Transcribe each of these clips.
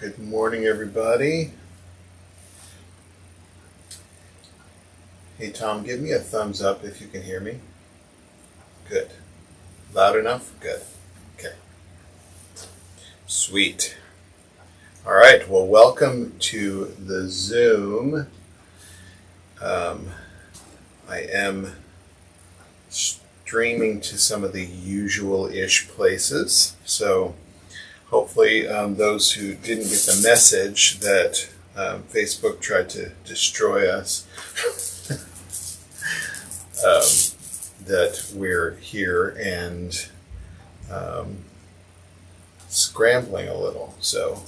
Good morning, everybody. Hey, Tom, give me a thumbs up if you can hear me. Good. Loud enough? Good. Okay. Sweet. All right. Well, welcome to the Zoom. I am streaming to some of the usual-ish places, so hopefully those who didn't get the message that Facebook tried to destroy us, that we're here and scrambling a little. So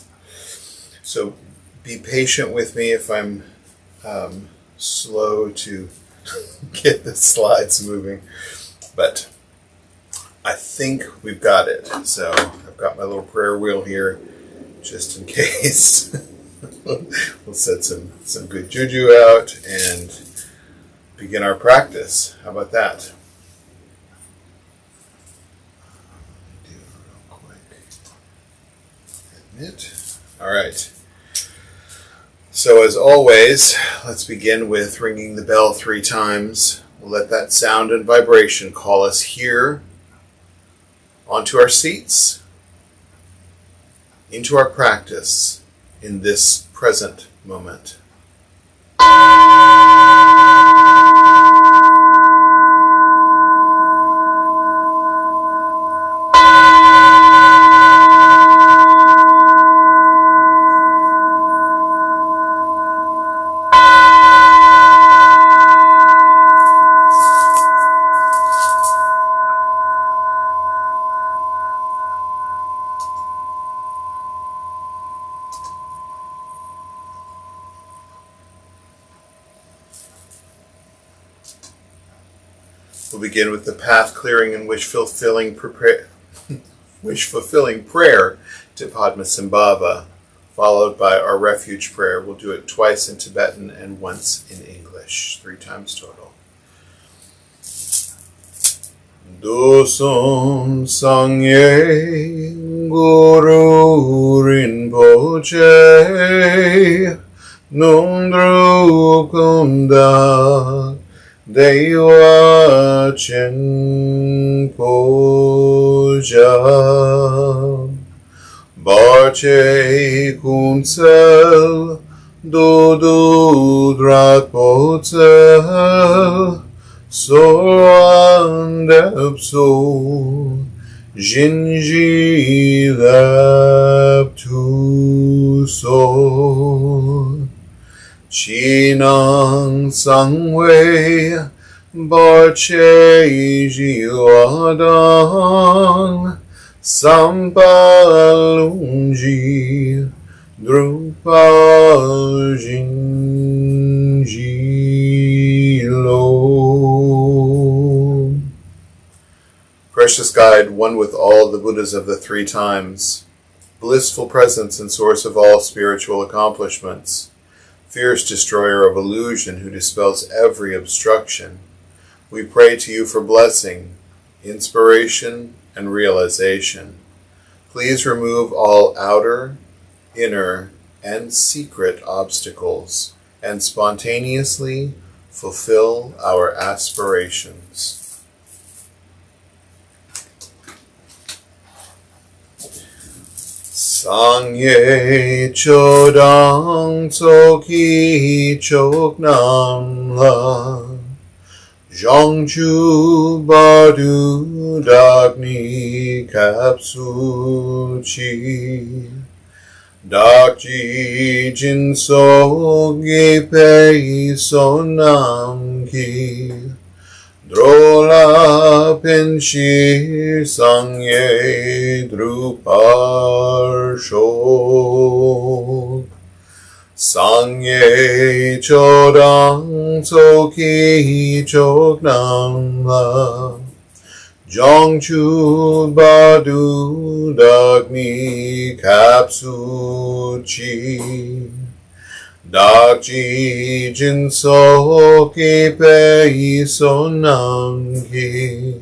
be patient with me if I'm slow to get the slides moving, but I think we've got it. So I've got my little prayer wheel here just in case. We'll set some good juju out and begin our practice. How about that? Do it real quick. Admit. All right. So as always, let's begin with ringing the bell 3 times. We'll let that sound and vibration call us here, onto our seats, into our practice in this present moment. We'll begin with the path clearing and wish fulfilling prayer to Padmasambhava, followed by our refuge prayer. We'll do it twice in Tibetan and once in English, 3 times total. Dosum Sangye Guru Rinpoche Nundru Kunda Deva Chen Poja Barche Kunsel Dodo Drat Potsel Soandepso Jinji Laptu So Chinang Sangwei Barche Jiladang Sampalunji Drupal Jinji Lo. Precious Guide, one with all the Buddhas of the 3 times, blissful presence and source of all spiritual accomplishments, fierce destroyer of illusion who dispels every obstruction, we pray to you for blessing, inspiration, and realization. Please remove all outer, inner, and secret obstacles and spontaneously fulfill our aspirations. Sangye chodang tsoki choknam la Zhongchu Badu Dagni Kapsu Chi Dakji Jinso Gepe Sonam Ki Drola Penshi Sangye Drupar Shok Sangye Chodang Tsoki Choknam La Zhongchu Badu Dagni Kapsu Chi Dakji Jinso Kepe Sonam Ki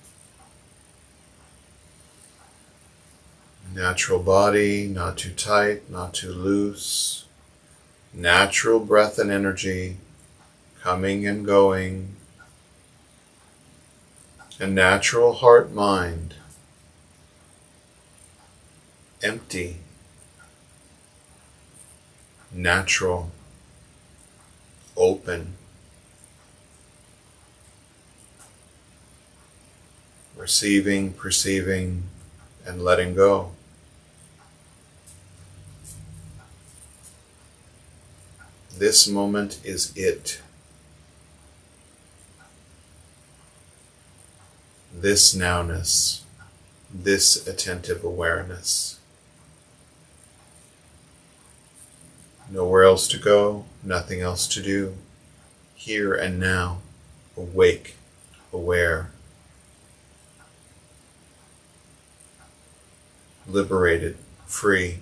Natural body, not too tight, not too loose. Natural breath and energy coming and going. A natural heart-mind. Empty. Natural. Open. Receiving, perceiving, and letting go. This moment is it. This nowness, this attentive awareness. Nowhere else to go, nothing else to do. Here and now, awake, aware, liberated, free.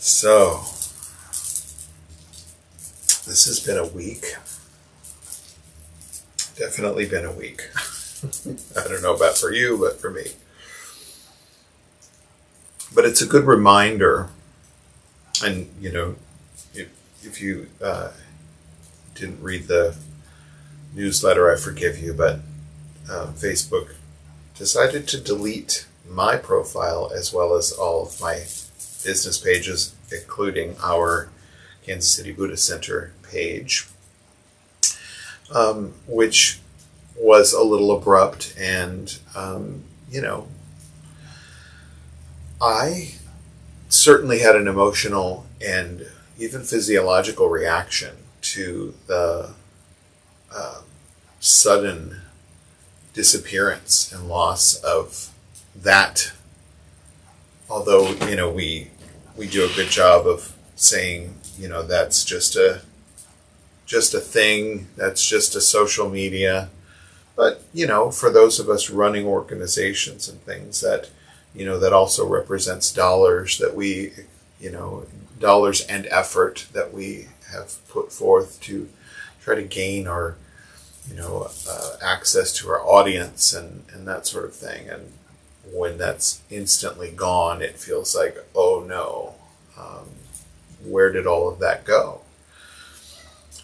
So, this has been a week. Definitely been a week. I don't know about for you, but for me. But it's a good reminder, and if you didn't read the newsletter, I forgive you, but Facebook decided to delete my profile as well as all of my business pages, including our Kansas City Buddhist Center page, which was a little abrupt, and I certainly had an emotional and even physiological reaction to the sudden disappearance and loss of that. Although, we do a good job of saying, that's just a thing, that's just a social media. But, for those of us running organizations and things that, that also represents dollars that we, dollars and effort that we have put forth to try to gain our, access to our audience and that sort of thing. And when that's instantly gone, it feels like, oh no, where did all of that go?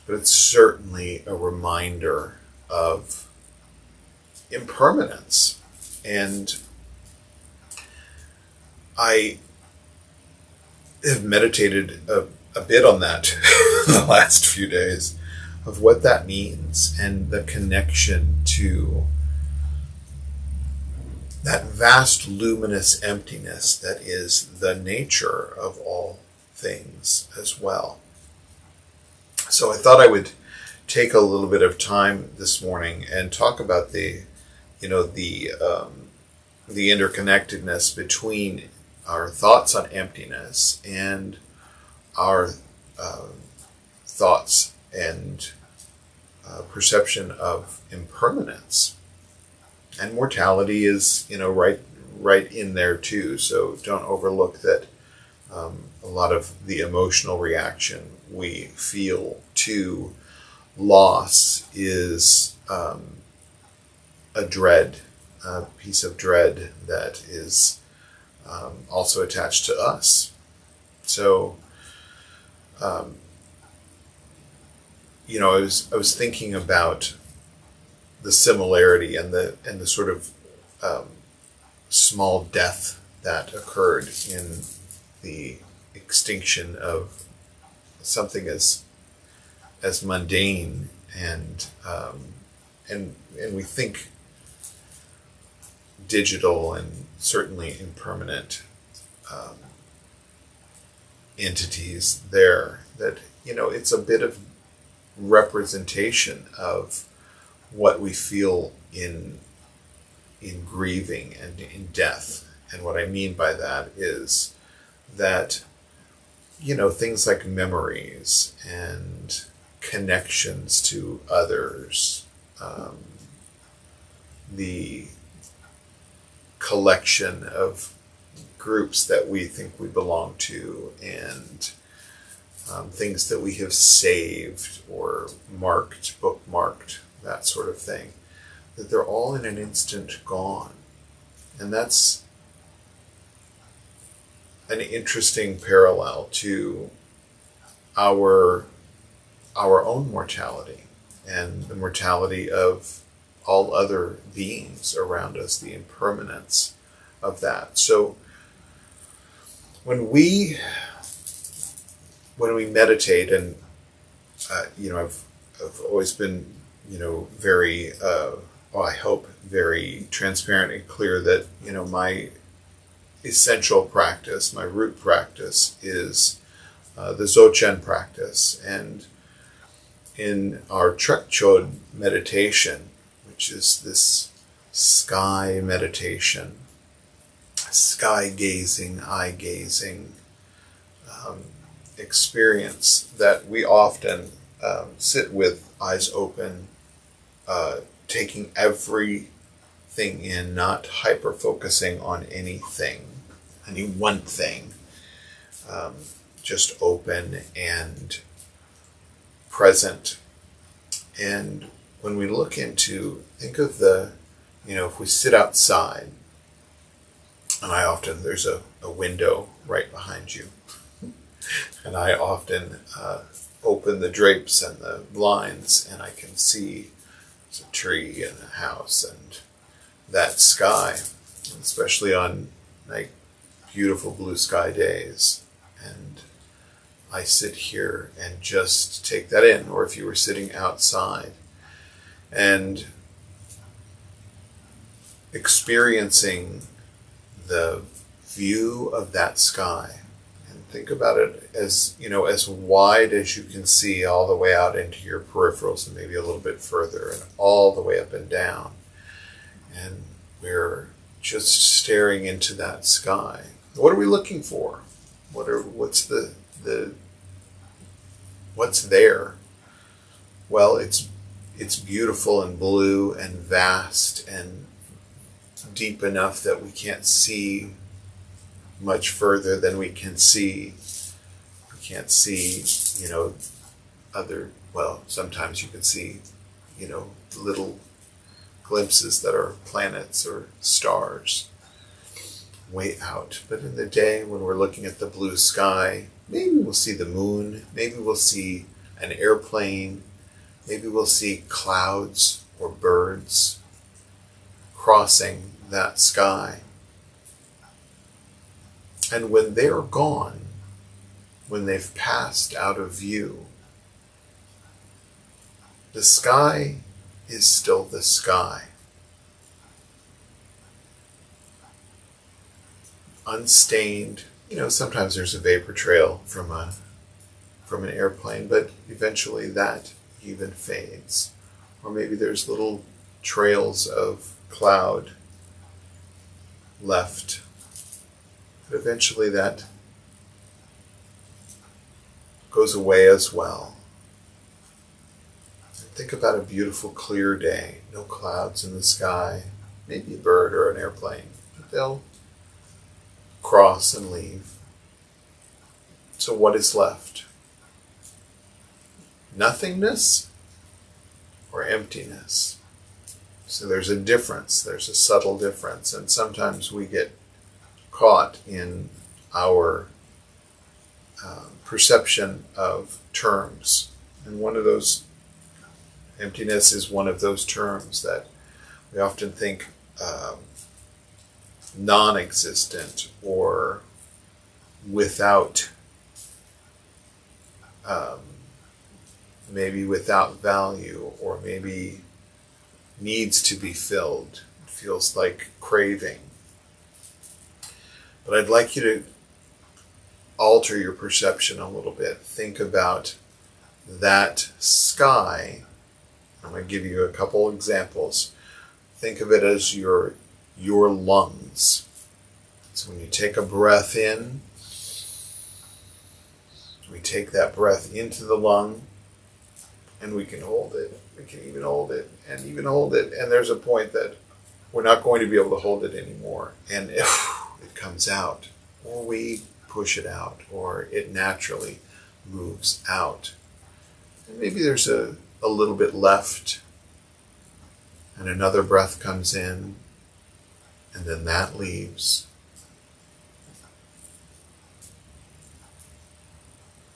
But it's certainly a reminder of impermanence. And I have meditated a bit on that the last few days, of what that means and the connection to that vast luminous emptiness that is the nature of all things as well. So I thought I would take a little bit of time this morning and talk about the interconnectedness between our thoughts on emptiness and our thoughts and perception of impermanence. And mortality is, right in there too. So don't overlook that. A lot of the emotional reaction we feel to loss is a piece of dread that is also attached to us. So, I was thinking about the similarity and the sort of small death that occurred in the extinction of something as mundane and we think digital and certainly impermanent entities there, that it's a bit of representation of what we feel in grieving and in death. And what I mean by that is that things like memories and connections to others, the collection of groups that we think we belong to, and things that we have saved or bookmarked, that sort of thing, that they're all in an instant gone. And that's an interesting parallel to our own mortality and the mortality of all other beings around us, the impermanence of that. So when we meditate, and I've always been very I hope very transparent and clear that my essential practice, my root practice, is the Dzogchen practice. And in our Trekchod meditation, which is this sky meditation, sky gazing, eye gazing experience, that we often sit with eyes open, taking every thing in, not hyper-focusing on anything, any one thing. Just open and present. And when we look into, think of if we sit outside, and there's a window right behind you, and I often open the drapes and the blinds, and I can see there's a tree and a house and that sky, especially on beautiful blue sky days. And I sit here and just take that in. Or if you were sitting outside and experiencing the view of that sky, and think about it as, as wide as you can see all the way out into your peripherals, and maybe a little bit further, and all the way up and down. And we're just staring into that sky. What are we looking for? What's there? Well, it's beautiful and blue and vast and deep enough that we can't see much further than we can see. We can't see, sometimes you can see, little glimpses that are planets or stars way out. But in the day when we're looking at the blue sky, maybe we'll see the moon, maybe we'll see an airplane, maybe we'll see clouds or birds crossing that sky. And when they're gone, when they've passed out of view, the sky is still the sky. Unstained. Sometimes there's a vapor trail from an airplane, but eventually that even fades. Or maybe there's little trails of cloud left, but eventually that goes away as well. Think about a beautiful clear day, no clouds in the sky, maybe a bird or an airplane, but they'll cross and leave. So what is left? Nothingness or emptiness? So there's a difference, there's a subtle difference, and sometimes we get caught in our perception of terms. And one of those, emptiness is one of those terms that we often think non-existent or without, maybe without value, or maybe needs to be filled. It feels like craving. But I'd like you to alter your perception a little bit. Think about that sky. I'm going to give you a couple examples. Think of it as your lungs. So when you take a breath in, we take that breath into the lung, and we can hold it. We can even hold it, and even hold it. And there's a point that we're not going to be able to hold it anymore. And if it comes out, or we push it out, or it naturally moves out. And maybe there's a little bit left, and another breath comes in, and then that leaves.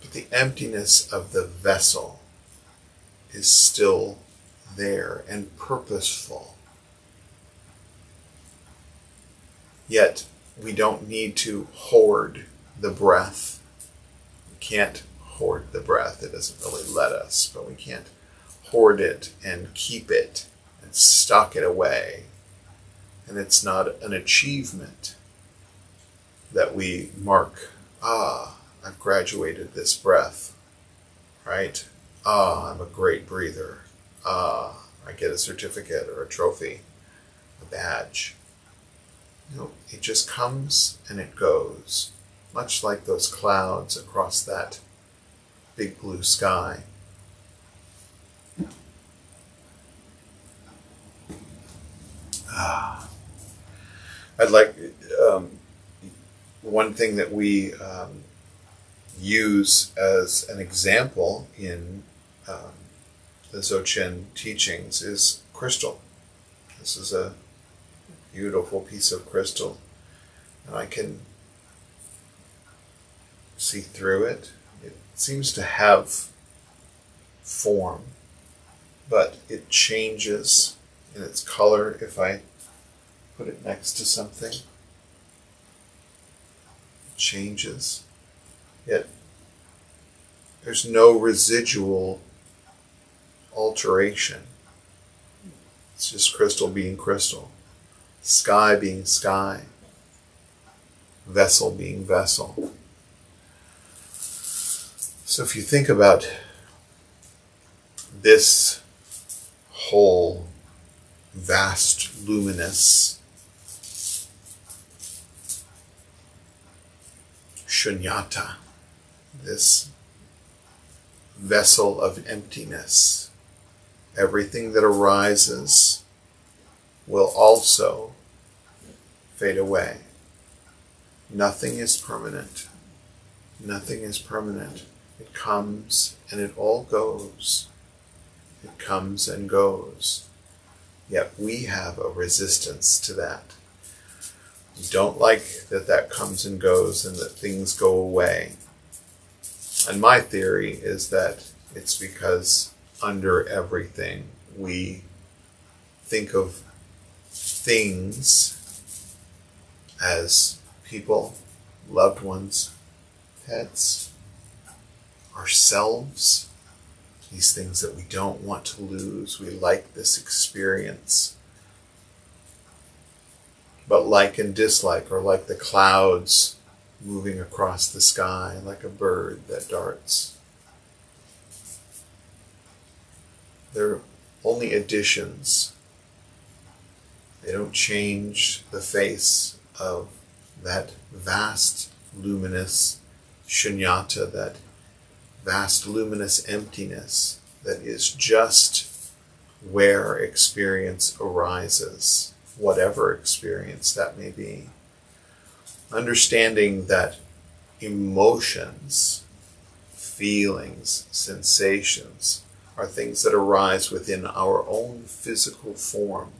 But the emptiness of the vessel is still there and purposeful. Yet we don't need to hoard the breath. We can't hoard the breath. It doesn't really let us, but we can't hoard it and keep it and stock it away. And it's not an achievement that we mark, I've graduated this breath, right? I'm a great breather. I get a certificate or a trophy, a badge. No, it just comes and it goes, much like those clouds across that big blue sky. I'd like one thing that we use as an example in the Dzogchen teachings is crystal. This is a beautiful piece of crystal, and I can see through it. It seems to have form, but it changes in its color if I put it next to something. It changes. Yet there's no residual alteration. It's just crystal being crystal, sky being sky, vessel being vessel. So if you think about this whole vast, luminous shunyata, this vessel of emptiness, everything that arises will also fade away. Nothing is permanent. Nothing is permanent. It comes and it all goes. It comes and goes. Yet we have a resistance to that. We don't like that comes and goes and that things go away. And my theory is that it's because under everything we think of things as people, loved ones, pets, ourselves, these things that we don't want to lose. We like this experience. But like and dislike are like the clouds moving across the sky, like a bird that darts. They're only additions. They don't change the face of that vast, luminous shunyata, that vast, luminous emptiness that is just where experience arises, whatever experience that may be. Understanding that emotions, feelings, sensations are things that arise within our own physical form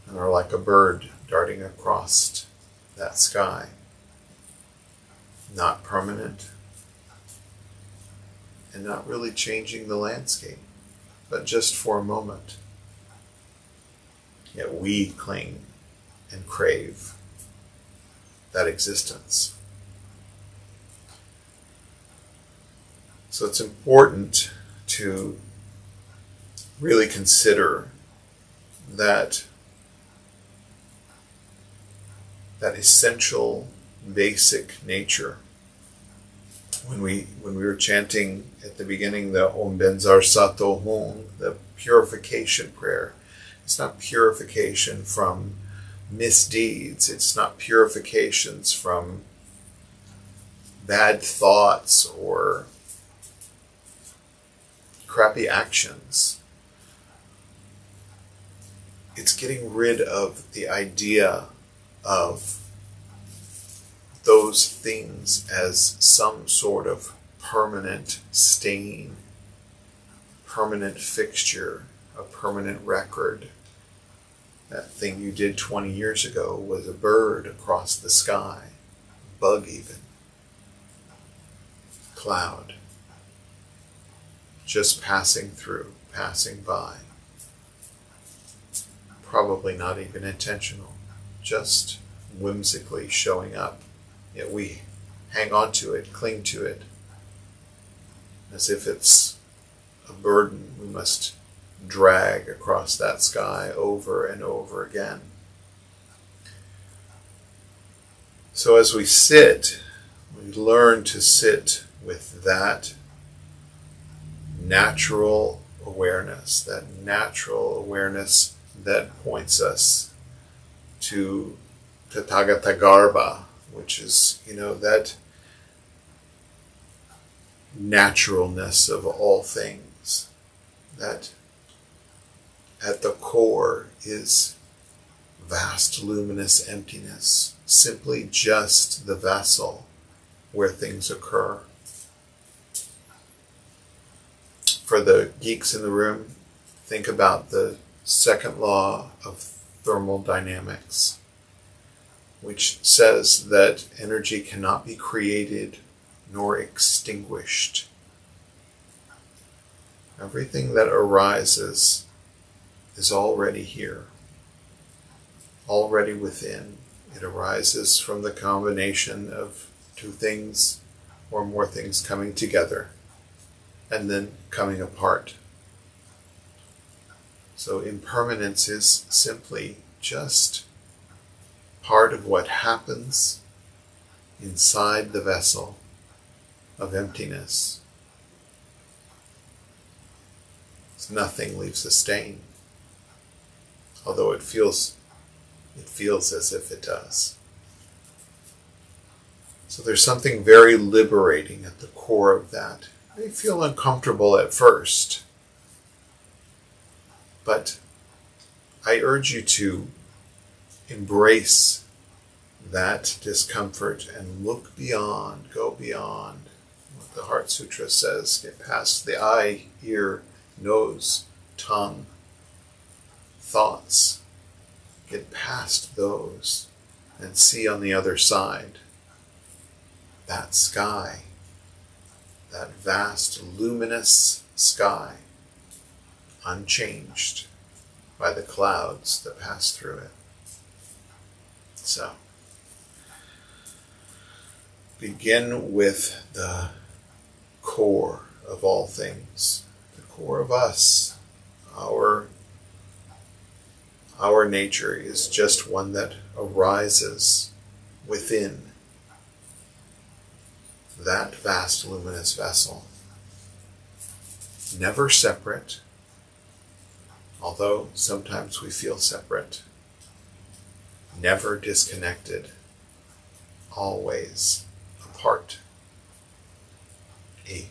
and are like a bird darting across that sky. Not permanent and not really changing the landscape, but just for a moment. Yet we cling and crave that existence. So it's important to really consider that essential, basic nature. When we were chanting at the beginning the Om Benzar Sato Hung, the purification prayer, it's not purification from misdeeds. It's not purifications from bad thoughts or crappy actions. It's getting rid of the idea of those things as some sort of permanent stain, permanent fixture, a permanent record. That thing you did 20 years ago was a bird across the sky, a bug even, cloud, just passing through, passing by. Probably not even intentional, just whimsically showing up. Yet we hang on to it, cling to it, as if it's a burden we must drag across that sky over and over again. So as we sit, we learn to sit with that natural awareness that points us to Tathagata Garbha, which is, that naturalness of all things, that at the core is vast luminous emptiness, simply just the vessel where things occur. For the geeks in the room, think about the second law of thermodynamics, which says that energy cannot be created nor extinguished. Everything that arises is already here, already within. It arises from the combination of two things or more things coming together and then coming apart. So impermanence is simply just part of what happens inside the vessel of emptiness. Nothing leaves a stain, although it feels as if it does. So there's something very liberating at the core of that. It may feel uncomfortable at first, but I urge you to embrace that discomfort and look beyond, go beyond what the Heart Sutra says. Get past the eye, ear, nose, tongue, thoughts. Get past those and see on the other side that sky, that vast luminous sky, unchanged by the clouds that pass through it. So, begin with the core of all things, the core of us. Our nature is just one that arises within that vast luminous vessel. Never separate, although sometimes we feel separate. Never disconnected, always a part, a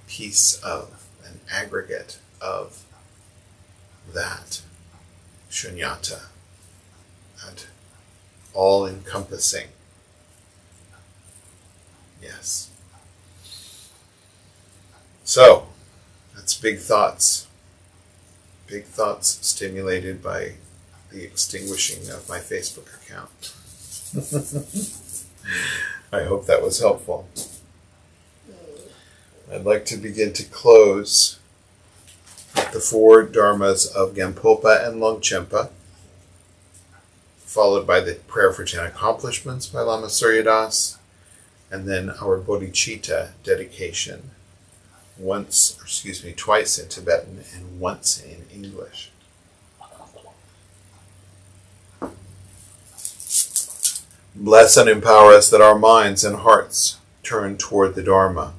piece of, an aggregate of that shunyata, that all-encompassing. Yes. So, that's big thoughts. Big thoughts stimulated by the extinguishing of my Facebook account. I hope that was helpful. I'd like to begin to close with the 4 dharmas of Gampopa and Longchenpa, followed by the prayer for 10 accomplishments by Lama Suryadas, and then our bodhicitta dedication, twice in Tibetan and once in English. Bless and empower us that our minds and hearts turn toward the Dharma.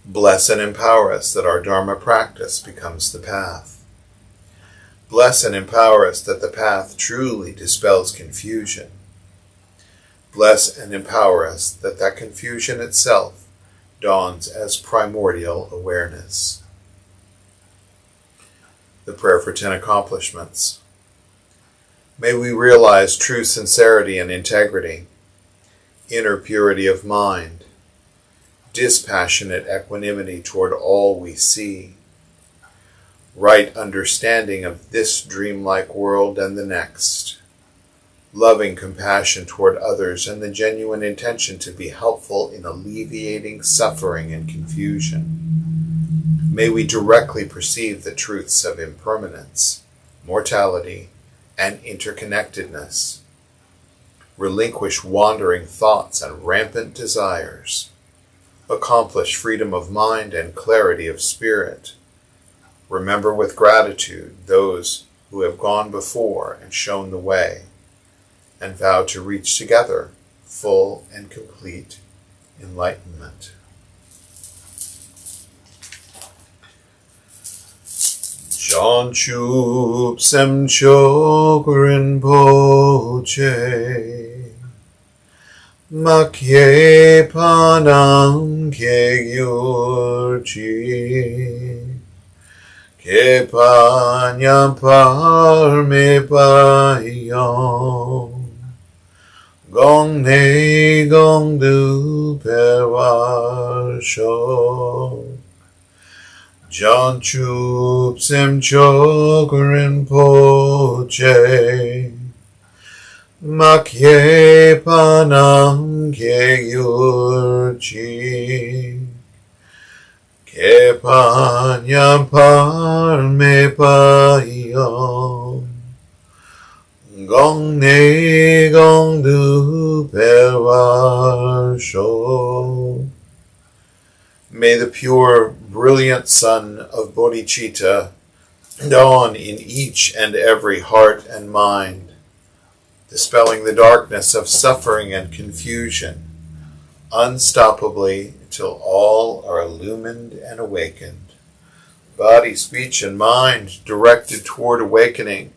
Bless and empower us that our Dharma practice becomes the path. Bless and empower us that the path truly dispels confusion. Bless and empower us that that confusion itself dawns as primordial awareness. The prayer for 10 accomplishments. May we realize true sincerity and integrity, inner purity of mind, dispassionate equanimity toward all we see, right understanding of this dreamlike world and the next, loving compassion toward others and the genuine intention to be helpful in alleviating suffering and confusion. May we directly perceive the truths of impermanence, mortality, and interconnectedness, relinquish wandering thoughts and rampant desires, accomplish freedom of mind and clarity of spirit, remember with gratitude those who have gone before and shown the way, and vow to reach together full and complete enlightenment. Janchup Semchok Rinpoche Makye Panam Kegyurji Ke panya parme payon. Gong ne gong du perwar sho. John chup sem chokurin poche. Makye panam ke yurchi. Ke panya parme payon. Gong ne gong du perwar sho. May the pure, brilliant sun of bodhicitta dawn in each and every heart and mind, dispelling the darkness of suffering and confusion, unstoppably till all are illumined and awakened. Body, speech, and mind directed toward awakening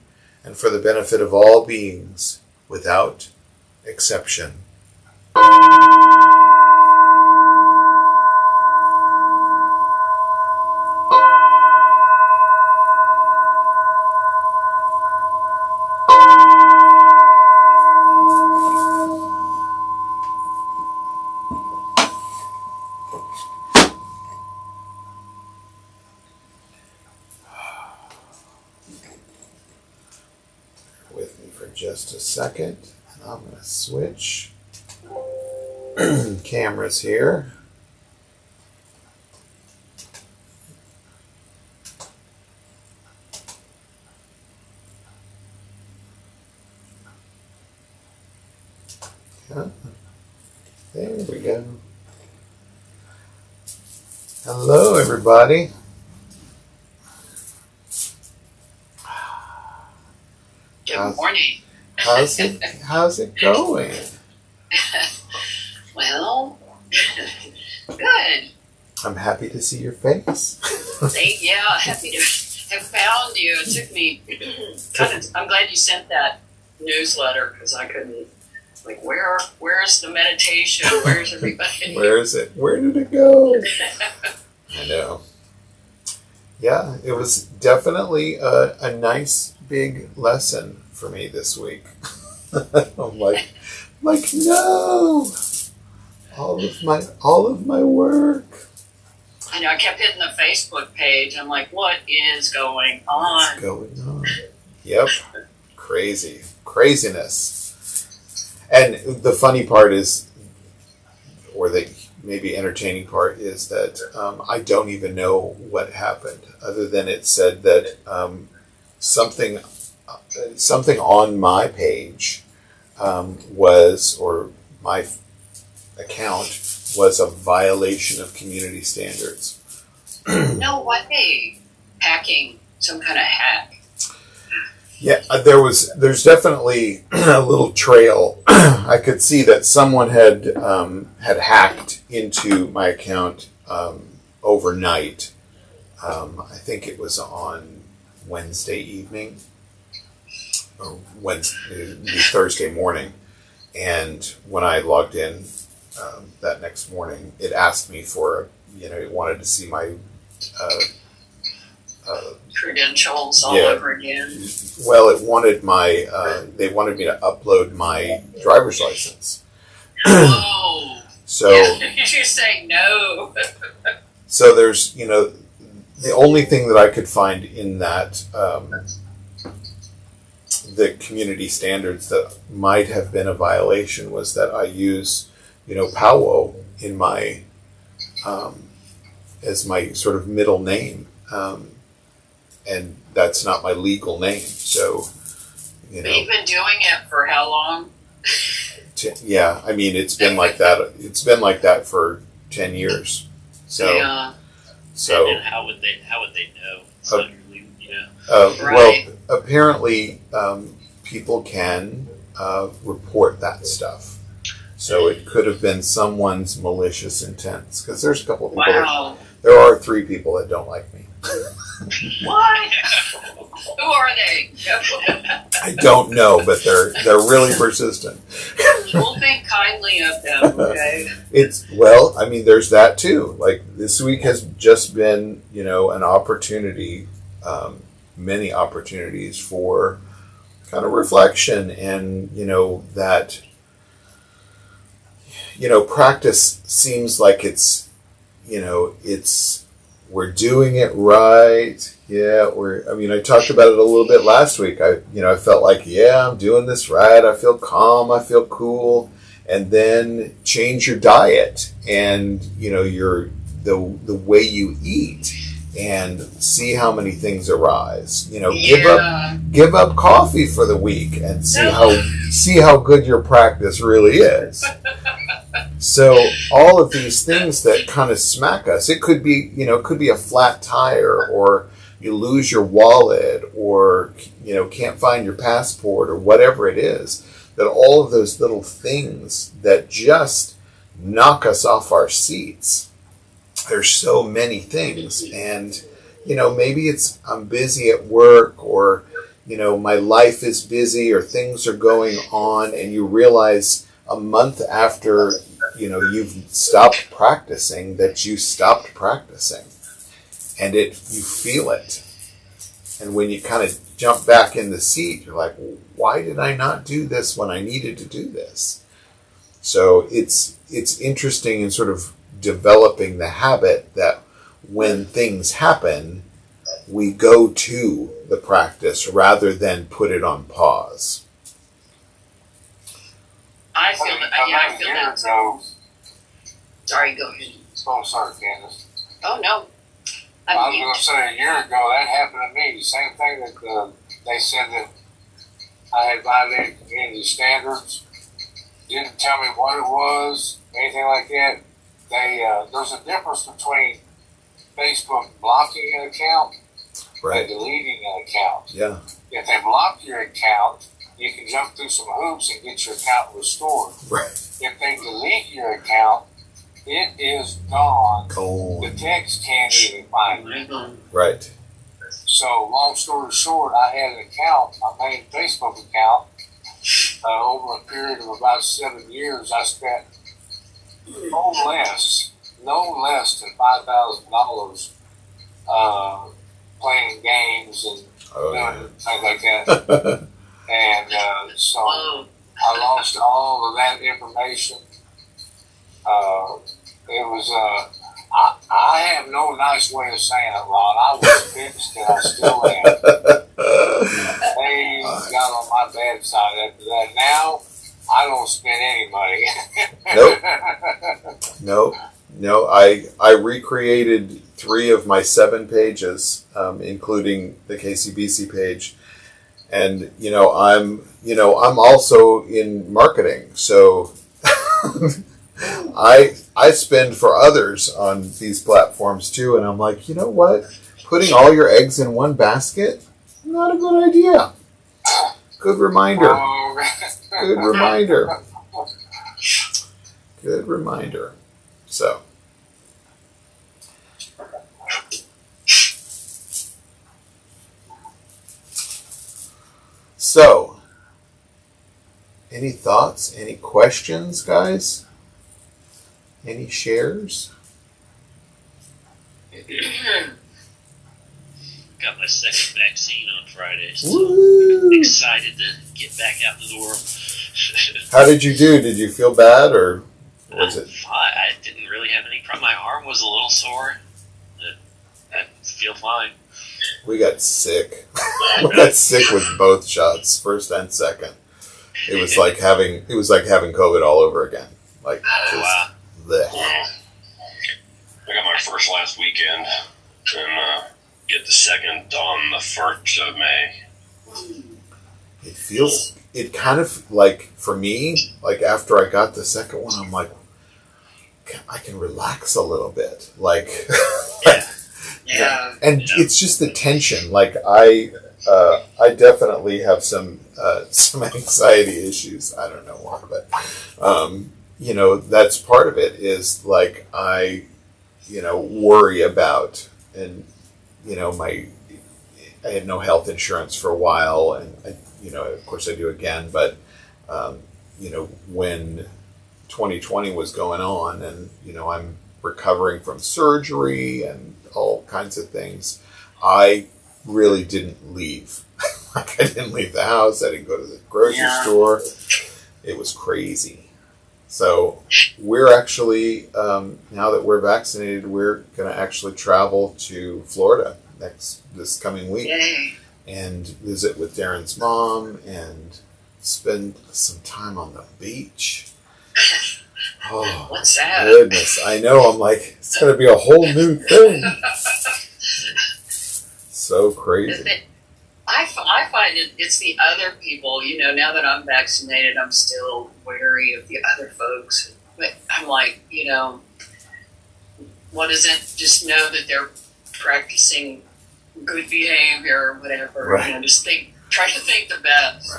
and for the benefit of all beings, without exception. With me for just a second. I'm going to switch cameras here. There we go. Hello, everybody. Good morning. How's it going? Well, good. I'm happy to see your face. Happy to have found you. It took me I'm glad you sent that newsletter because I couldn't, like, where's the meditation? Where's everybody? Where is it? Where did it go? I know. Yeah, it was definitely a nice big lesson for me this week. I'm like, no, all of my work. I know. I kept hitting the Facebook page. I'm like, what is going on? What's going on? Yep, craziness. And the funny part is, or the maybe entertaining part is that I don't even know what happened, other than it said that something on my page was, or my account was a violation of community standards. No way. Hacking, some kind of hack. Yeah, there's definitely a little trail. I could see that someone had hacked into my account overnight. I think it was on Wednesday evening, or Thursday morning. And when I logged in that next morning, it asked me for, it wanted to see my credentials all over again. Well, it wanted they wanted me to upload my driver's license. Oh. So you say no. So there's, the only thing that I could find in that, the community standards that might have been a violation was that I use, Pawo in my, as my sort of middle name. And that's not my legal name. So, But you've been doing it for how long? Yeah, I mean, it's been like that. It's been like that for 10 years. So, yeah. So, and how would they know? It's not your legal, Right. Well, apparently, people can report that stuff. So it could have been someone's malicious intents, because there's a couple of people. Wow. There are 3 people that don't like me. What? Who are they? I don't know, but they're really persistent. We'll think kindly of them, okay? There's that too. Like, this week has just been, an opportunity many opportunities for kind of reflection, and that practice seems like it's we're doing it right. Yeah, I talked about it a little bit last week. I felt like, yeah, I'm doing this right. I feel calm. I feel cool. And then change your diet and, the way you eat, and see how many things arise. Give up coffee for the week and see how good your practice really is. So all of these things that kind of smack us, it could be a flat tire, or you lose your wallet, or can't find your passport, or whatever it is, that all of those little things that just knock us off our seats. There's so many things, and maybe it's I'm busy at work, or my life is busy, or things are going on, and you realize a month after you've stopped practicing that you stopped practicing, and you feel it. And when you kind of jump back in the seat, you're like, why did I not do this when I needed to do this? So it's interesting in sort of developing the habit that when things happen, we go to the practice rather than put it on pause. I feel that. Sorry, go ahead. Oh, sorry, Candace. Oh, no. I was going to say, a year ago, that happened to me. Same thing that they said that I had violated community standards. Didn't tell me what it was, anything like that. There's a difference between Facebook blocking an account and deleting an account. Yeah. If they block your account, you can jump through some hoops and get your account restored. Right. If they delete your account, it is gone. The text can't even find it. Right. So, long story short, I had an account, my main Facebook account. Over a period of about 7 years, I spent no less than $5,000 playing games and things like that. And so I lost all of that information. It was, I have no nice way of saying it, Ron. I was pissed, and I still am. They got on my bad side after that. Now, I don't spend any money. No. I recreated 3 of my 7 pages, including the KCBC page. And, I'm also in marketing. So I spend for others on these platforms too. And I'm like, you know what? Putting all your eggs in one basket, not a good idea. Good reminder. Good reminder. Good reminder. So, any thoughts? Any questions, guys? Any shares? Got my second vaccine on Friday, so Woo! excited to get back out into the world. How did you do? Did you feel bad, or was it? I didn't really have any problem. My arm was a little sore. I feel fine. We got sick. We got sick with both shots, first and second. It was like having COVID all over again. Like just bleh. I got my first last weekend, and get the second on the 1st of May. It kind of like, for me, like after I got the second one, I'm like, I can relax a little bit. Like, Yeah. And it's just the tension. Like I definitely have some anxiety issues. I don't know why, but that's part of it. Is like I worry about, and I had no health insurance for a while, and of course I do again. But when 2020 was going on, and I'm recovering from surgery and all kinds of things, I really didn't leave. Like, I didn't leave the house. I didn't go to the grocery store. It was crazy. So we're actually, now that we're vaccinated, we're going to actually travel to Florida this coming week. Yay. And visit with Darren's mom and spend some time on the beach. Oh, What's that? Goodness. I know. I'm like, it's going to be a whole new thing. So crazy. I find it's the other people, now that I'm vaccinated, I'm still wary of the other folks. But I'm like, what is it? Just know that they're practicing good behavior or whatever. Right. Just try to think the best.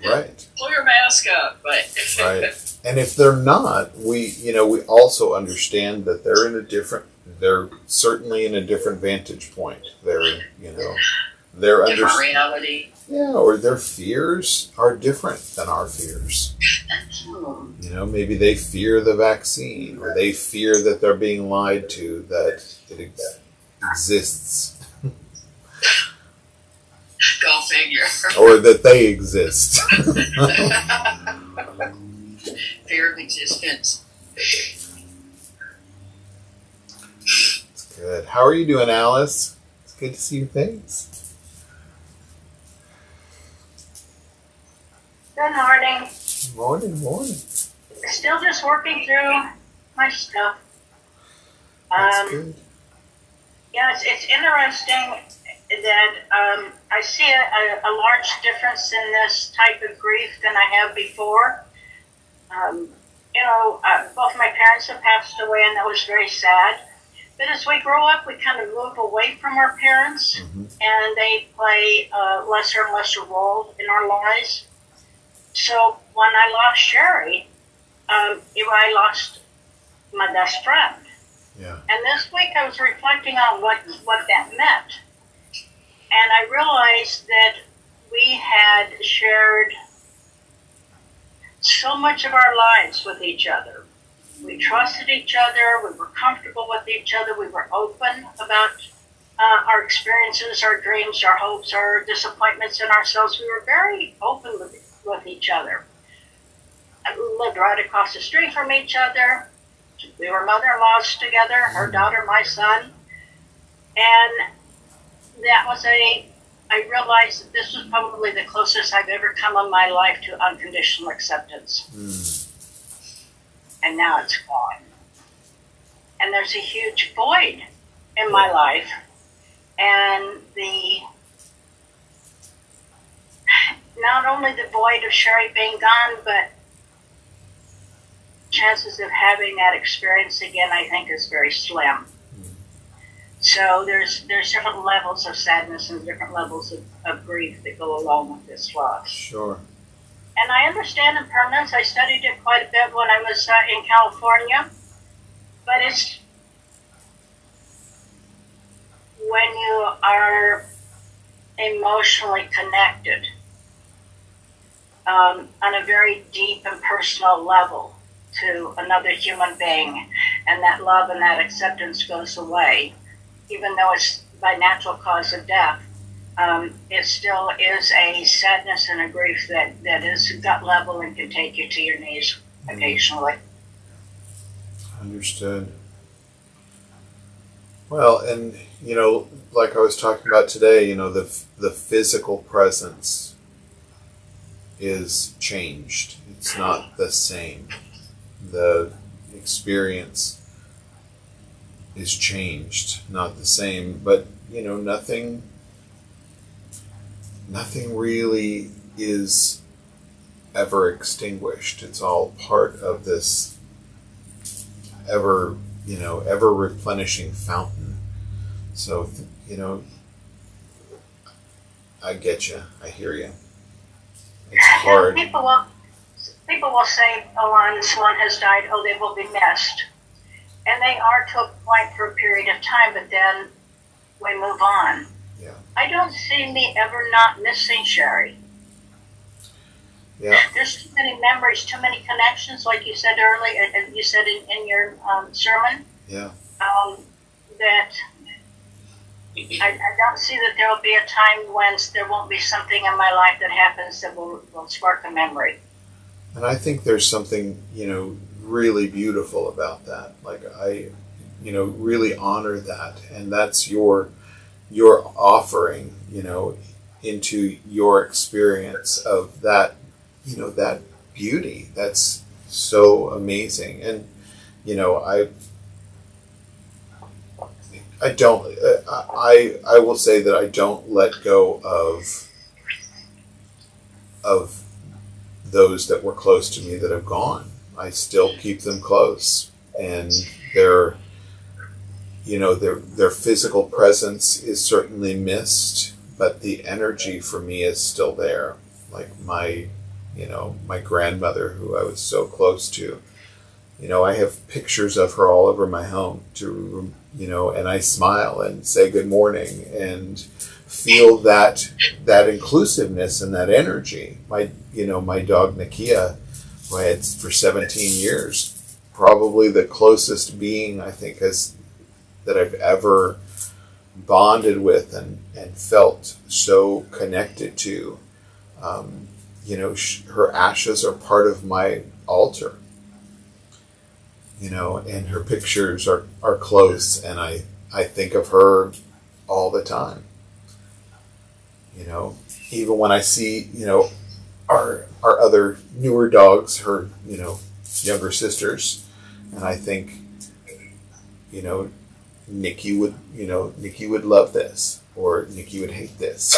Right. Pull your mask up, but Right. And if they're not, we also understand that they're certainly in a different vantage point. They're different reality. Yeah, or their fears are different than our fears. Maybe they fear the vaccine, or they fear that they're being lied to, that it exists. Go figure. Or that they exist. Fear of existence. It's good. How are you doing, Alice? It's good to see your face. Good morning. Morning. Still just working through my stuff. That's good. Yeah, it's interesting that I see a large difference in this type of grief than I have before. Both my parents have passed away, and that was very sad. But as we grow up, we kind of move away from our parents, and they play a lesser and lesser role in our lives. So when I lost Sherry, I lost my best friend. Yeah. And this week I was reflecting on what that meant. And I realized that we had shared so much of our lives with each other. We trusted each other. We were comfortable with each other. We were open about our experiences, our dreams, our hopes, our disappointments in ourselves. We were very open with each other. We lived right across the street from each other. We were mother-in-laws together, her daughter, my son. And that was I realized that this was probably the closest I've ever come in my life to unconditional acceptance. And now it's gone. And there's a huge void in my life. And not only the void of Sherry being gone, but chances of having that experience again, I think, is very slim. So there's different levels of sadness and different levels of grief that go along with this loss. Sure. And I understand impermanence. I studied it quite a bit when I was in California. But it's when you are emotionally connected on a very deep and personal level to another human being, and that love and that acceptance goes away, even though it's by natural cause of death, it still is a sadness and a grief that is gut level and can take you to your knees occasionally. Understood. Well, and like I was talking about today, the physical presence is changed. It's not the same. The experience is changed, not the same, but nothing really is ever extinguished. It's all part of this ever replenishing fountain. So I get you. I hear you. It's hard. People will say, once one has died, they will be missed. And they are to a point for a period of time, but then we move on. Yeah. I don't see me ever not missing Sherry. Yeah. There's too many memories, too many connections, like you said earlier, and you said in your sermon. Yeah. That I don't see that there will be a time when there won't be something in my life that happens that will spark a memory. And I think there's something, really beautiful about that. Like I, really honor that. And that's your offering, into your experience of that, that beauty. That's so amazing. And, I don't, I will say that I don't let go of those that were close to me that have gone. I still keep them close, and their physical presence is certainly missed, but the energy for me is still there. Like my grandmother, who I was so close to, I have pictures of her all over my home and I smile and say good morning and feel that inclusiveness and that energy. My dog Nakia, who I had for 17 years, probably the closest being I think that I've ever bonded with and felt so connected to. Her ashes are part of my altar. And her pictures are close, and I think of her all the time. Even when I see, our other newer dogs, her, younger sisters, and I think, Nikki would love this, or Nikki would hate this.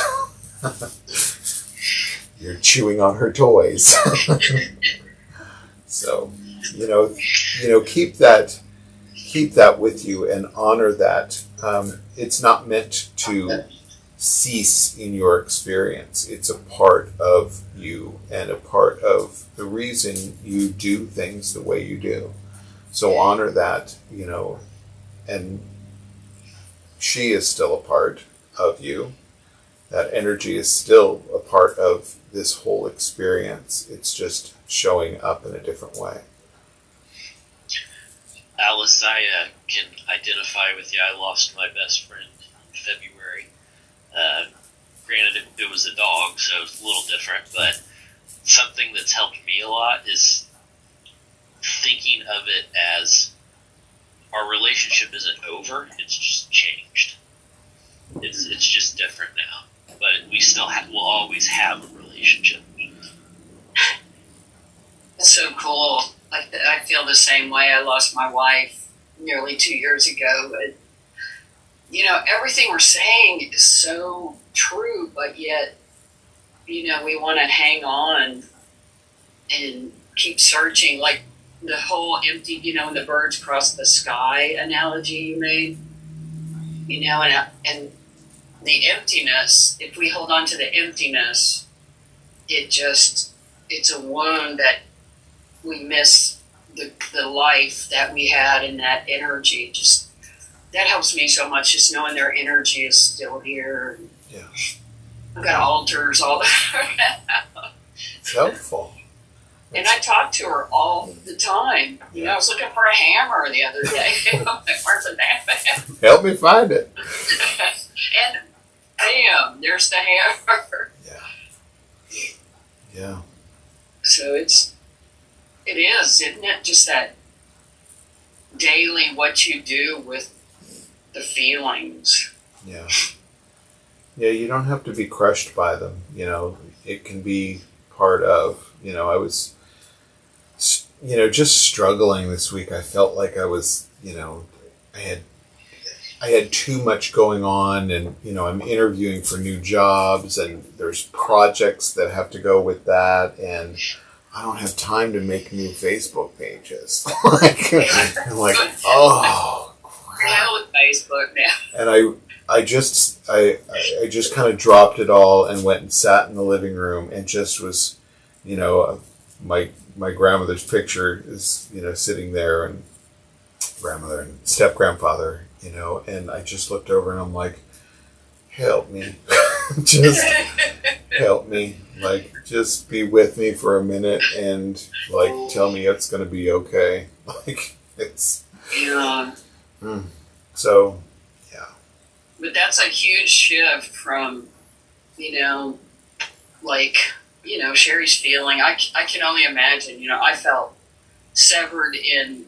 You're chewing on her toys. So, keep that with you and honor that. It's not meant to cease in your experience. It's a part of you and a part of the reason you do things the way you do. So honor that, and she is still a part of you. That energy is still a part of this whole experience. It's just showing up in a different way. Alice, I can identify with you. I lost my best friend in February. Granted, it was a dog, so it's a little different, but something that's helped me a lot is thinking of it as our relationship isn't over, it's just changed. It's just different now. But we'll always have a relationship. It's so cool. I feel the same way. I lost my wife nearly 2 years ago. But, everything we're saying is so true, but yet, we want to hang on and keep searching. Like the whole empty, the birds across the sky analogy you made, and the emptiness, if we hold on to the emptiness, it's a wound that we miss the life that we had in that energy. Just that helps me so much, just knowing their energy is still here. Yeah. I've got altars all around. It's helpful. And I talk to her all the time. I was looking for a hammer the other day. Where's the hammer? Help me find it. And bam, there's the hammer. Yeah. So it is, isn't it? Just that daily what you do with the feelings. Yeah. Yeah, you don't have to be crushed by them. It can be part of, I was, just struggling this week. I felt like I was, I had too much going on, and, I'm interviewing for new jobs, and there's projects that have to go with that, and I don't have time to make new Facebook pages. I'm like, oh, crap. Hell with Facebook now. And I just kind of dropped it all and went and sat in the living room and just was, my grandmother's picture is, sitting there, and grandmother and step grandfather, and I just looked over and I'm like, help me, just help me, just be with me for a minute and tell me it's going to be okay. Yeah. So, yeah. But that's a huge shift from, like, Sherry's feeling. I can only imagine, I felt severed in,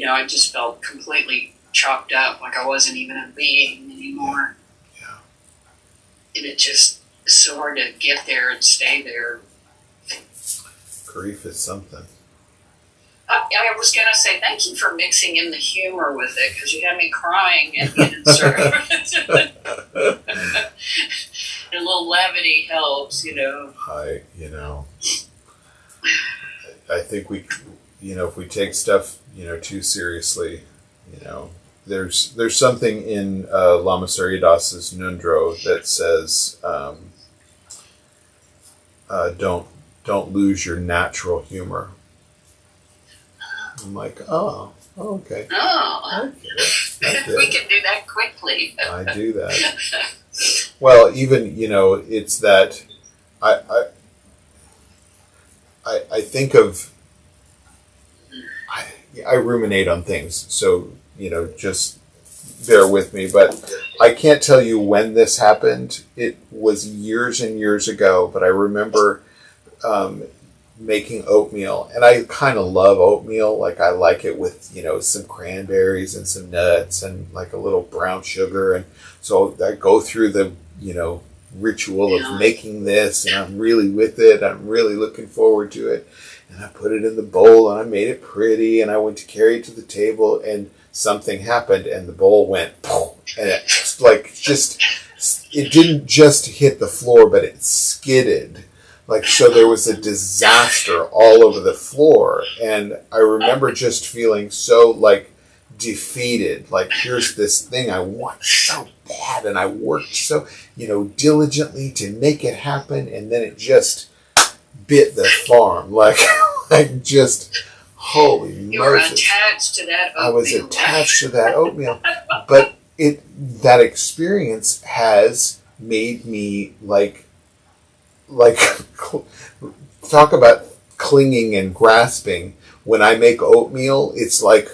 I just felt completely chopped up, like I wasn't even a being anymore. Yeah. And it just is so hard to get there and stay there. Grief is something. I was going to say thank you for mixing in the humor with it, because you had me crying and a little levity helps, I think we, if we take stuff, too seriously, there's something in Lama Surya-das's Nundro that says, don't lose your natural humor. I'm like, oh, okay. Oh, Okay. We can do that quickly. I do that. Well, even, it's that I think of, I ruminate on things, so, just bear with me, but I can't tell you when this happened. It was years and years ago, but I remember making oatmeal, and I kind of love oatmeal. Like, I like it with, some cranberries and some nuts and like a little brown sugar. And so I go through the, ritual of making this, and I'm really with it. I'm really looking forward to it. And I put it in the bowl, and I made it pretty, and I went to carry it to the table, and something happened, and the bowl went, and it didn't just hit the floor, but it skidded. Like, so there was a disaster all over the floor. And I remember just feeling so, like, defeated. Like, here's this thing I want so bad, and I worked so, diligently to make it happen, and then it just bit the farm. Like just, holy Moses. You were attached to that oatmeal. I was attached to that oatmeal. But that experience has made me, like talk about clinging and grasping. When I make oatmeal, it's like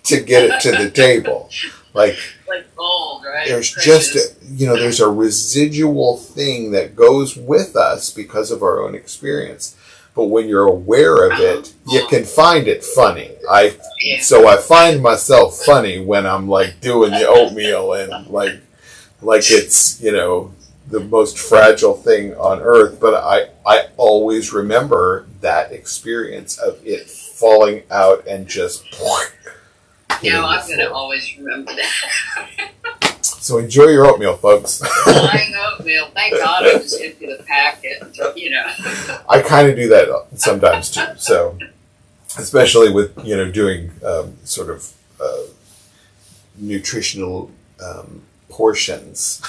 to get it to the table. Like gold, right? There's Precious. just there's a residual thing that goes with us because of our own experience. But when you're aware of it, you can find it funny. So I find myself funny when I'm like doing the oatmeal, and like it's, the most fragile thing on earth. But I always remember that experience of it falling out and just I'm going to always remember that. So enjoy your oatmeal, folks. Flying oatmeal. Thank God I just empty the packet. I kind of do that sometimes too. So, especially with doing sort of nutritional portions,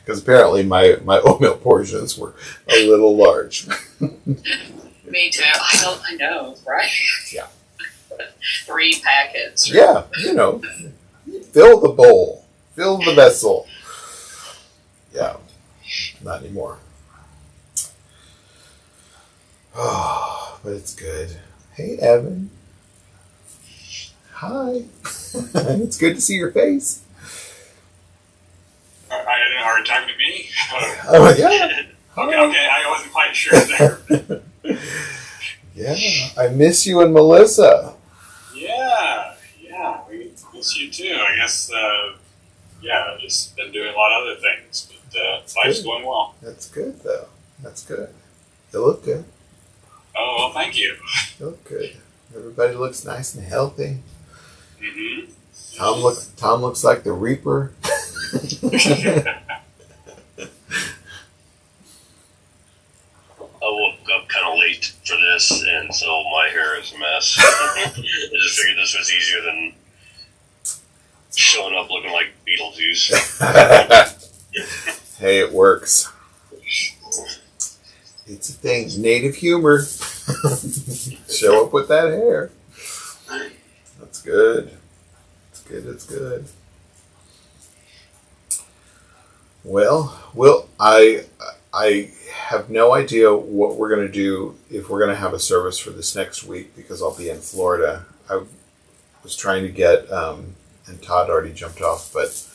because apparently my oatmeal portions were a little large. Me too. I know, right? Yeah. 3 packets. Yeah, fill the bowl, fill the vessel. Yeah, not anymore. Oh, but it's good. Hey, Evan. Hi. It's good to see your face. Are you talking to me? Oh, yeah. Okay, I wasn't quite sure there. Yeah, I miss you and Melissa. Yeah, we miss you too. I guess, I've just been doing a lot of other things, but life's going well. That's good, though. That's good. You look good. Oh, well, thank you. You look good. Everybody looks nice and healthy. Mm-hmm. Tom looks like the Reaper. I woke up kind of late for this, and so my hair is a mess. I just figured this was easier than showing up looking like Beetlejuice. Hey, it works. It's a thing. Native humor. Show up with that hair. That's good. It's good. Well, I have no idea what we're going to do, if we're going to have a service for this next week, because I'll be in Florida. I was trying to get, and Todd already jumped off, but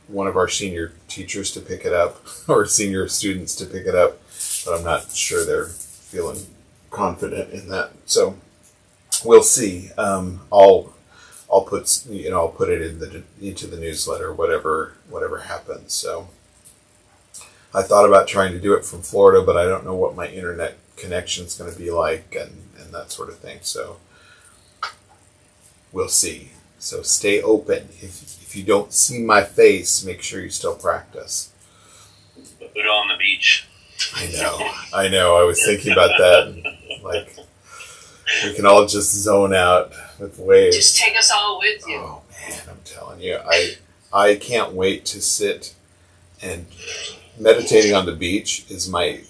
one of our senior teachers to pick it up, or senior students to pick it up, but I'm not sure they're feeling confident in that. So we'll see. I'll put I'll put it into the newsletter, whatever happens. So I thought about trying to do it from Florida, but I don't know what my internet connection is going to be like and that sort of thing. So we'll see. So stay open. If you don't see my face, make sure you still practice. Put it on the beach. I know. I was thinking about that. Like, we can all just zone out with waves. Just take us all with you. Oh man, I'm telling you, I can't wait to sit and meditating on the beach is my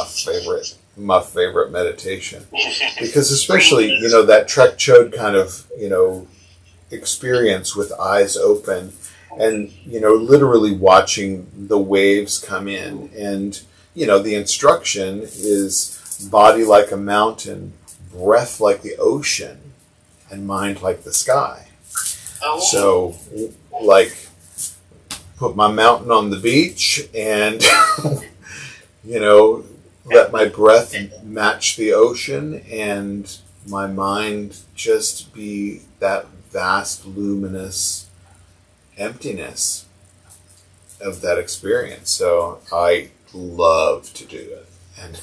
favorite meditation, because especially that Trek Chode kind of experience with eyes open and literally watching the waves come in, and the instruction is body like a mountain, breath like the ocean, and mind like the sky. Oh. So like put my mountain on the beach and let my breath match the ocean and my mind just be that vast luminous emptiness of that experience. So I love to do it. And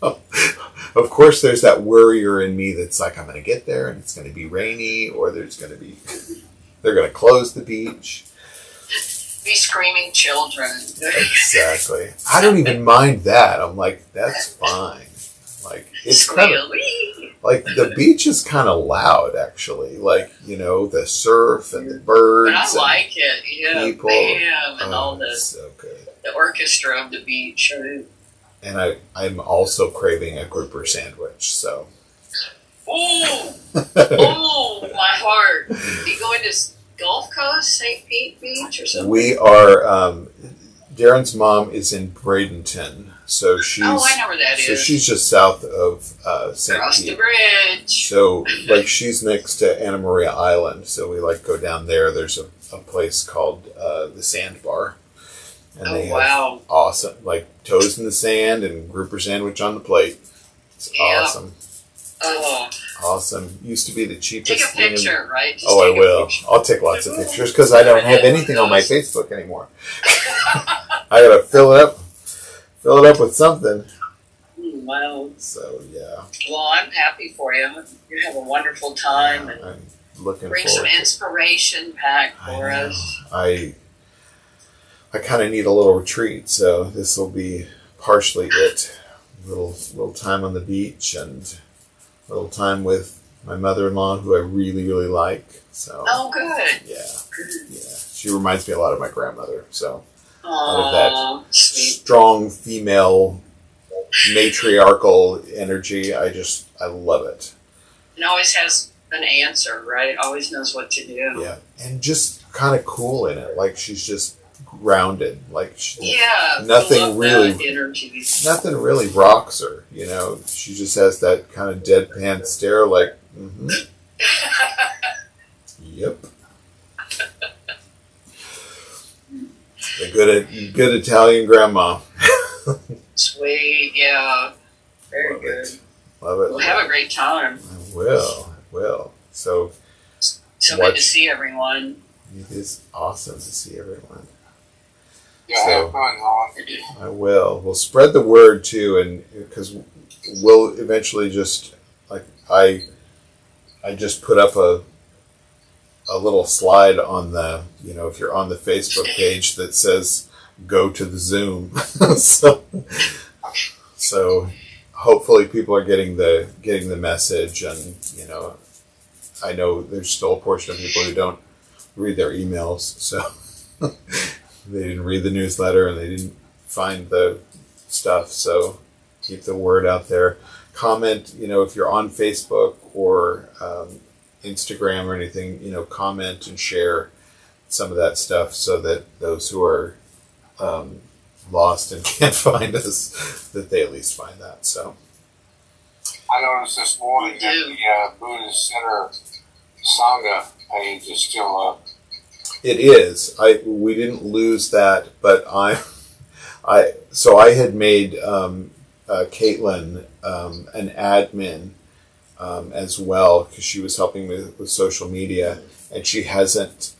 of course there's that worrier in me that's like, I'm going to get there and it's going to be rainy, or they're going to close the beach. Be screaming children. Exactly. I don't even mind that. I'm like, that's fine. Like, it's kind of like the beach is kind of loud, actually. Like, the surf and the birds. But I like it. Yeah, people. Bam, and all So good. the orchestra of the beach. Right? And I'm also craving a grouper sandwich. So. Oh, my heart! Are you going to Gulf Coast, St. Pete Beach, or something? We are. Darren's mom is in Bradenton, so she's. Oh, I know where that is. So she's just south of St. Across Pete. the bridge. So, like, she's next to Anna Maria Island, so we go down there. There's a place called the Sandbar, and they have awesome, toes in the sand and grouper sandwich on the plate. It's awesome. Oh. Awesome. Used to be the cheapest. Take a picture, right? Just I will. I'll take lots of pictures because I don't have anything on my Facebook anymore. I gotta fill it up with something. Wow. So yeah. Well, I'm happy for you. You have a wonderful time, and I'm looking bring forward some inspiration back for us. I kind of need a little retreat, so this will be partially it. Little time on the beach and a little time with my mother-in-law, who I really, really like. So. Oh, good. Yeah. She reminds me a lot of my grandmother. So. Oh, out of that sweet. Strong female matriarchal energy. I love it. And always has an answer, right? Always knows what to do. Yeah, and just kind of cool in it. Like, she's just grounded. Like, nothing really rocks her. She just has that kind of deadpan stare. Like, yep. A good Italian grandma. Sweet, yeah. Very good. Love it. Well, have a great time. I will. So good to see everyone. It is awesome to see everyone. Yeah, have fun, Ron. I will. We'll spread the word too, and because we'll eventually just I just put up a little slide on the if you're on the Facebook page that says go to the Zoom. so hopefully people are getting the message, and I know there's still a portion of people who don't read their emails, so they didn't read the newsletter and they didn't find the stuff. So keep the word out there. Comment, if you're on Facebook or Instagram or anything, comment and share some of that stuff so that those who are lost and can't find us, that they at least find that. So I noticed this morning that the Buddhist Center Sangha page is still up. It is. We didn't lose that, but I had made Caitlin an admin as well because she was helping me with social media, and she hasn't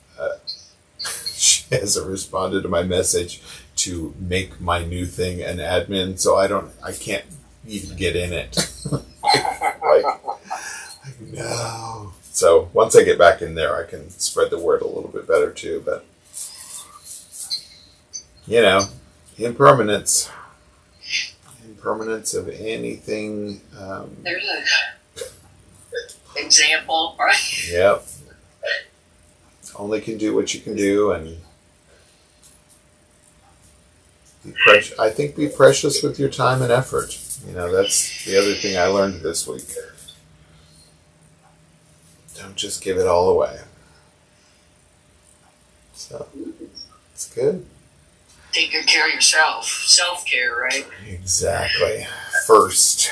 responded to my message to make my new thing an admin. So I can't even get in it. No. So once I get back in there, I can spread the word a little bit better too. But impermanence of anything. There's an example, right? Yep. Only can do what you can do, and I think be precious with your time and effort. That's the other thing I learned this week. Don't just give it all away. So, it's good. Take good care of yourself. Self-care, right? Exactly. First,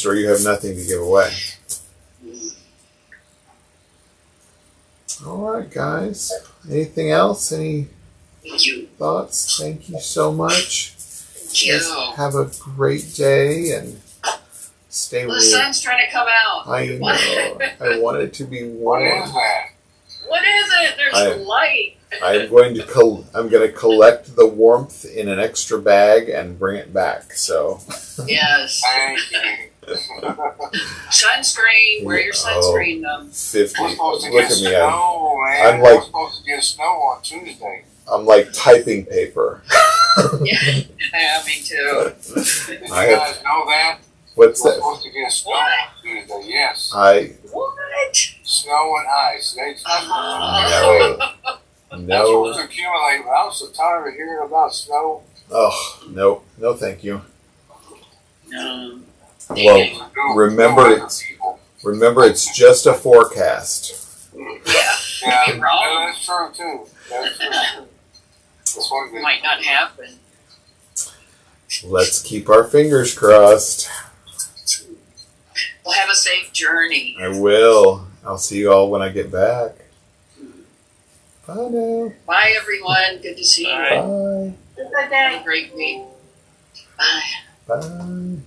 or you have nothing to give away. All right, guys. Anything else? Any Thank you. thoughts? Thank you so much. Thank you. Have a great day and stay Well, warm. the sun's trying to come out. I know. I want it to be What warm. is that? What is it? There's light. I'm going to collect the warmth in an extra bag and bring it back. So Yes. Thank you. Sunscreen. Wear your sunscreen, though. 50. We're supposed to Look get at me. snow, man. I'm We're like- supposed to get snow on Tuesday. I'm like typing paper. Yeah, me too. Did you I have- guys know that? What's We're that? supposed to get snow on Tuesday, yes. What? Snow and ice. Uh-huh. That's No. what's accumulating. But I'm so tired of hearing about snow. Oh, no, thank you. No. Well, remember it's just a forecast. Yeah. Yeah, Could be wrong. that's true too. That's true too. That's one It good. might not happen. Let's keep our fingers crossed. Well, have a safe journey. I will. I'll see you all when I get back. Bye now. Bye, everyone. Good to see you. Bye. Good Have day. a great week. Bye. Bye.